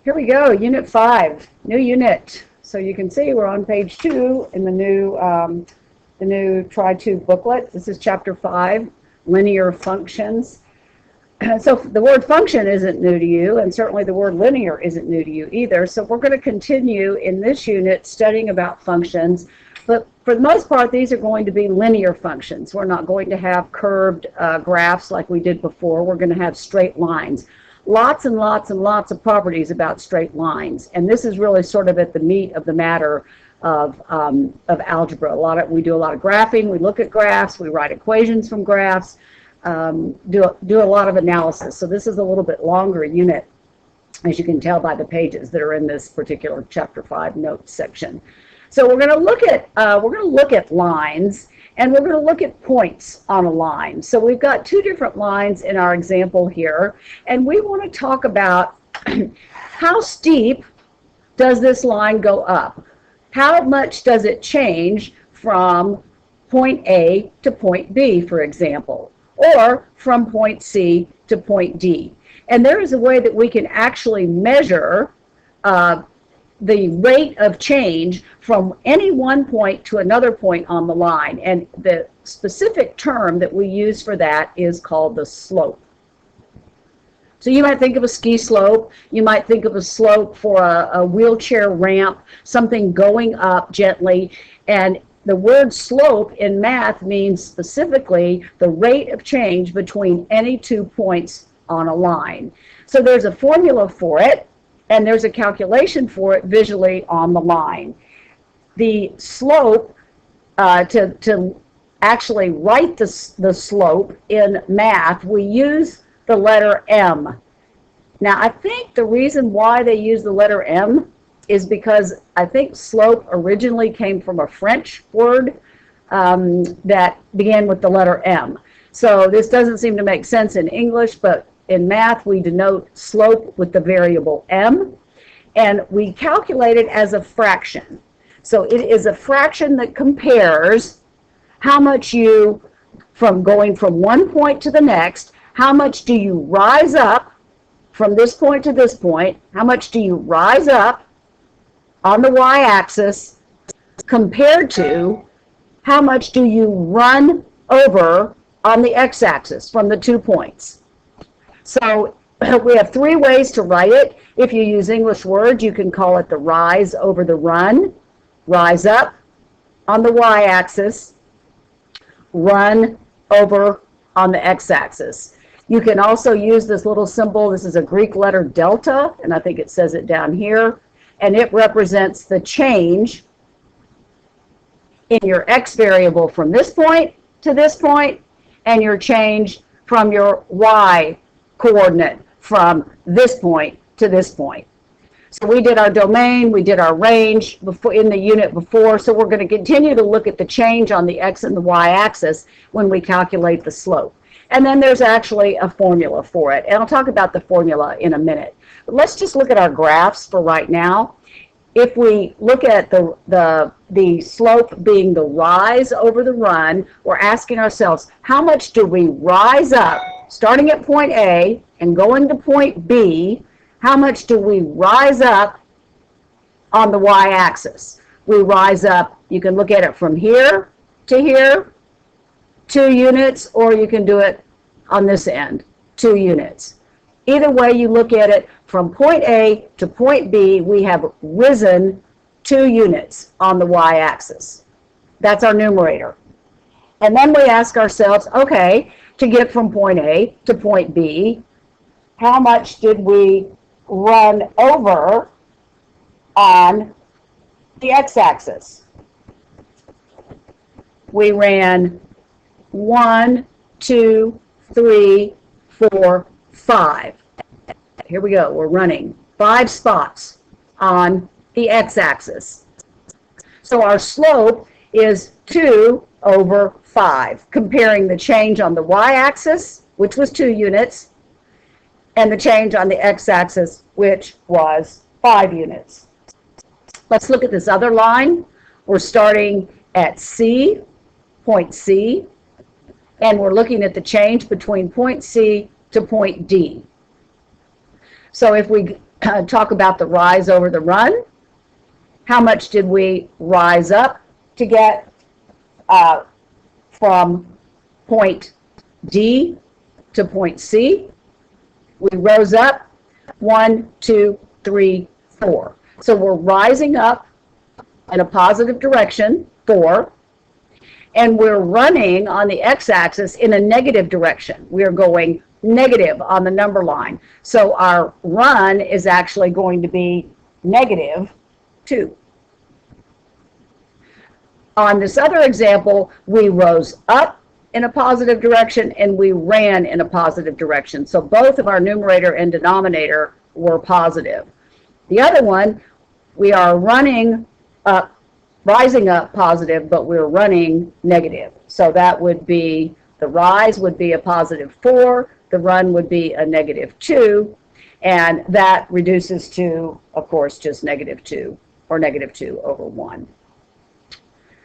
Here we go, Unit 5, new unit. So you can see we're on page 2 in the new Try 2 booklet. This is Chapter 5, Linear Functions. So the word function isn't new to you, and certainly the word linear isn't new to you either. So we're going to continue in this unit studying about functions. But for the most part, these are going to be linear functions. We're not going to have curved graphs like we did before. We're going to have straight lines. Lots and lots and lots of properties about straight lines. And this is really sort of at the meat of the matter of algebra. We do a lot of graphing. We look at graphs. We write equations from graphs. Do a lot of analysis. So this is a little bit longer unit, as you can tell by the pages that are in this particular Chapter 5 notes section. So we're going to look at lines, and we're going to look at points on a line. So we've got two different lines in our example here, and we want to talk about how steep does this line go up? How much does it change from point A to point B, for example, or from point C to point D? And there is a way that we can actually measure the rate of change from any one point to another point on the line. And the specific term that we use for that is called the slope. So you might think of a ski slope, you might think of a slope for a wheelchair ramp, something going up gently, and the word slope in math means specifically the rate of change between any 2 points on a line. So there's a formula for it, and there's a calculation for it visually on the line. The slope, to actually write the slope in math, we use the letter M. Now, I think the reason why they use the letter M is because I think slope originally came from a French word that began with the letter M. So this doesn't seem to make sense in English, but in math we denote slope with the variable M, and we calculate it as a fraction. So it is a fraction that compares how much you, from going from one point to the next, how much do you rise up from this point to this point, how much do you rise up on the y-axis compared to how much do you run over on the x-axis from the 2 points. So we have 3 ways to write it. If you use English words, you can call it the rise over the run, rise up on the y-axis, run over on the x-axis. You can also use this little symbol. This is a Greek letter delta, and I think it says it down here, and it represents the change in your x variable from this point to this point, and your change from your y coordinate from this point to this point. So we did our domain, we did our range before in the unit before, so we're going to continue to look at the change on the x and the y axis when we calculate the slope. And then there's actually a formula for it, and I'll talk about the formula in a minute. But let's just look at our graphs for right now. If we look at the slope being the rise over the run, we're asking ourselves, how much do we rise up, starting at point A and going to point B, how much do we rise up on the y-axis? We rise up, you can look at it from here to here, 2 units, or you can do it on this end, 2 units. Either way you look at it, from point A to point B, we have risen 2 units on the y-axis. That's our numerator. And then we ask ourselves, okay, to get from point A to point B, how much did we run over on the x-axis? We ran 1, 2, 3, 4, 5. Here we go. We're running 5 spots on the x-axis. So our slope is 2 over 5, comparing the change on the y-axis, which was 2 units, and the change on the x-axis, which was 5 units. Let's look at this other line. We're starting at C, point C, and we're looking at the change between point C to point D. So if we talk about the rise over the run. How much did we rise up to get from point D to point C? We rose up 1, 2, 3, 4. So we're rising up in a positive direction, 4, and we're running on the x-axis in a negative direction. We're going negative on the number line. So our run is actually going to be negative 2. On this other example, we rose up in a positive direction and we ran in a positive direction. So both of our numerator and denominator were positive. The other one, we are running up, rising up positive, but we're running negative. So that would be, the rise would be a positive 4, the run would be a negative 2, and that reduces to, of course, just negative 2, or negative 2 over 1.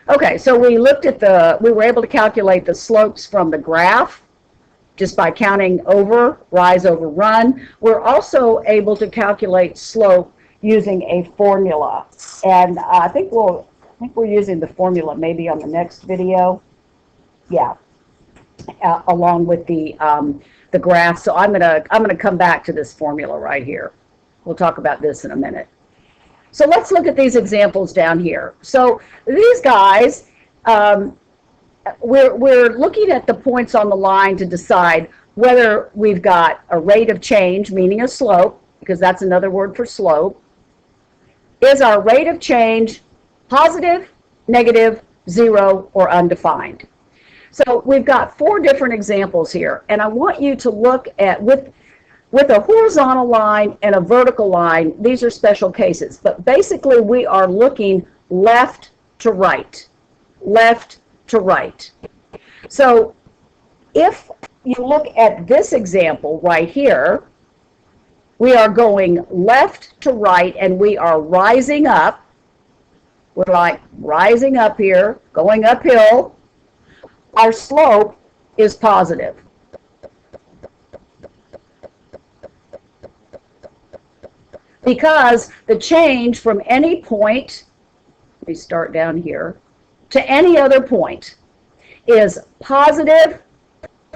Okay, so we were able to calculate the slopes from the graph just by counting over, rise over run. We're also able to calculate slope using a formula. And I think we're using the formula maybe on the next video. Yeah, along with the graph. So I'm gonna come back to this formula right here. We'll talk about this in a minute. So let's look at these examples down here. So these guys, we're looking at the points on the line to decide whether we've got a rate of change, meaning a slope, because that's another word for slope. Is our rate of change positive, negative, 0, or undefined? So we've got 4 different examples here, and I want you to look at, with a horizontal line and a vertical line, these are special cases, but basically we are looking left to right, left to right. So if you look at this example right here, we are going left to right and we are rising up. We're like rising up here, going uphill. Our slope is positive. Because the change from any point, let me start down here, to any other point is positive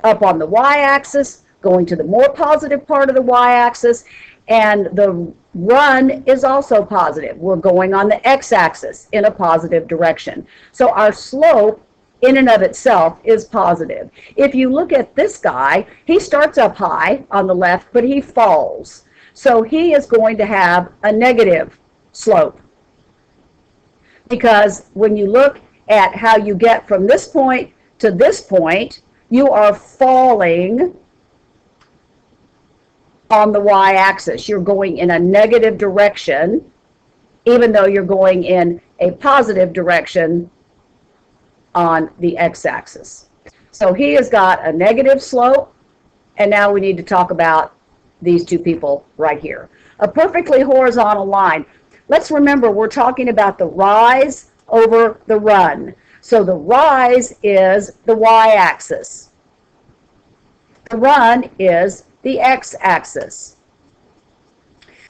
up on the y-axis, going to the more positive part of the y-axis, and the run is also positive. We're going on the x-axis in a positive direction. So our slope in and of itself is positive. If you look at this guy, he starts up high on the left, but he falls. So he is going to have a negative slope. Because when you look at how you get from this point to this point, you are falling on the y-axis. You're going in a negative direction, even though you're going in a positive direction on the x-axis. So he has got a negative slope, and now we need to talk about these two people right here. A perfectly horizontal line. Let's remember we're talking about the rise over the run. So the rise is the y-axis. The run is the x-axis.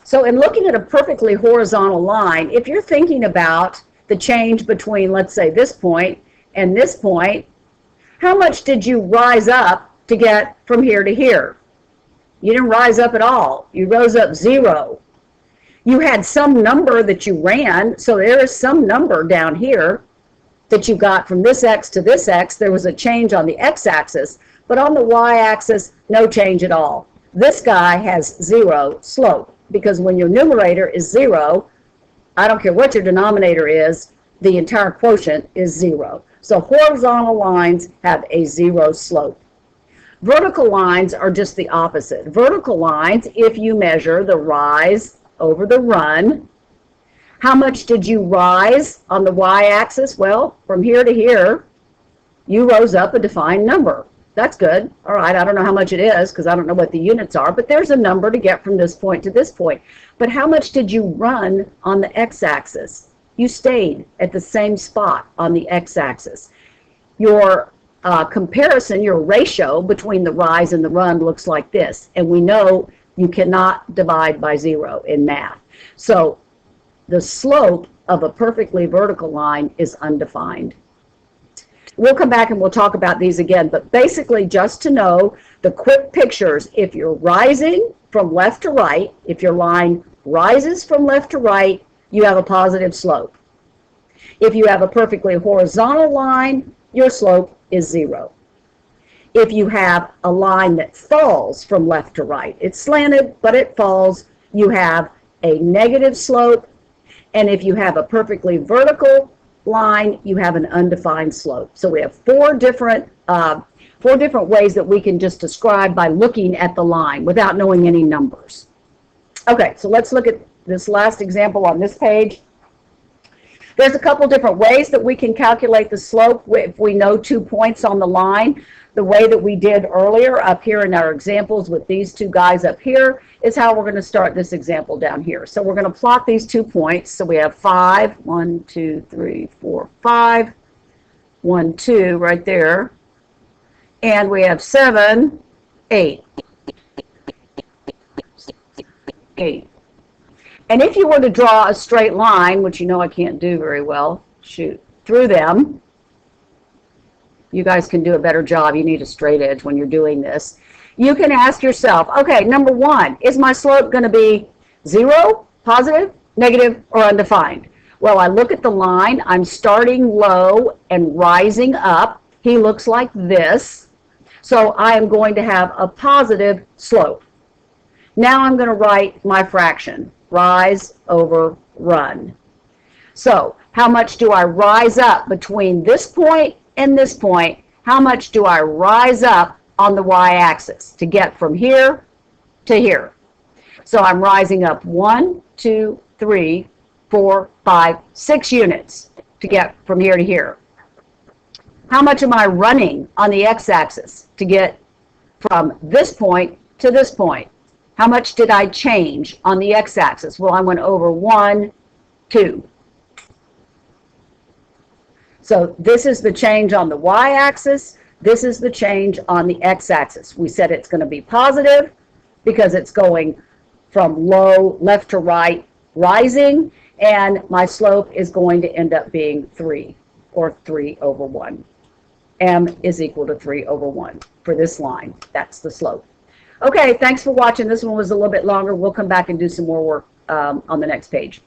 So in looking at a perfectly horizontal line, if you're thinking about the change between, let's say, this point and this point, how much did you rise up to get from here to here? You didn't rise up at all. You rose up 0. You had some number that you ran, so there is some number down here that you got from this x to this x. There was a change on the x-axis, but on the y-axis, no change at all. This guy has 0 slope, because when your numerator is 0, I don't care what your denominator is, the entire quotient is 0. So horizontal lines have a 0 slope. Vertical lines are just the opposite. Vertical lines, if you measure the rise over the run, how much did you rise on the y-axis? Well, from here to here, you rose up a defined number. That's good. All right, I don't know how much it is because I don't know what the units are, but there's a number to get from this point to this point. But how much did you run on the x-axis? You stayed at the same spot on the x-axis. Your comparison, your ratio between the rise and the run looks like this. And we know You cannot divide by 0 in math. So the slope of a perfectly vertical line is undefined. We'll come back and we'll talk about these again, but basically just to know the quick pictures, if you're rising from left to right, if your line rises from left to right, you have a positive slope. If you have a perfectly horizontal line, your slope is 0. If you have a line that falls from left to right, it's slanted, but it falls, you have a negative slope. And if you have a perfectly vertical line, you have an undefined slope. So we have four different ways that we can just describe by looking at the line without knowing any numbers. Okay, so let's look at this last example on this page. There's a couple different ways that we can calculate the slope if we know 2 points on the line. The way that we did earlier up here in our examples with these two guys up here is how we're going to start this example down here. So we're going to plot these 2 points. So we have 5, 1, 2, 3, 4, 5, 1, 2 right there. And we have 7, 8. 8. And if you were to draw a straight line, which you know I can't do very well, through them, you guys can do a better job. You need a straight edge when you're doing this. You can ask yourself, okay, number 1, is my slope going to be 0, positive, negative, or undefined? Well, I look at the line. I'm starting low and rising up. He looks like this. So I am going to have a positive slope. Now I'm going to write my fraction, rise over run. So how much do I rise up between this point and this point? How much do I rise up on the y-axis to get from here to here? So I'm rising up 1, 2, 3, 4, 5, 6 units to get from here to here. How much am I running on the x-axis to get from this point to this point? How much did I change on the x-axis? Well, I went over 1, 2. So this is the change on the y-axis. This is the change on the x-axis. We said it's going to be positive because it's going from low left to right, rising, and my slope is going to end up being 3, or 3 over 1. M is equal to 3 over 1 for this line. That's the slope. Okay, thanks for watching. This one was a little bit longer. We'll come back and do some more work on the next page.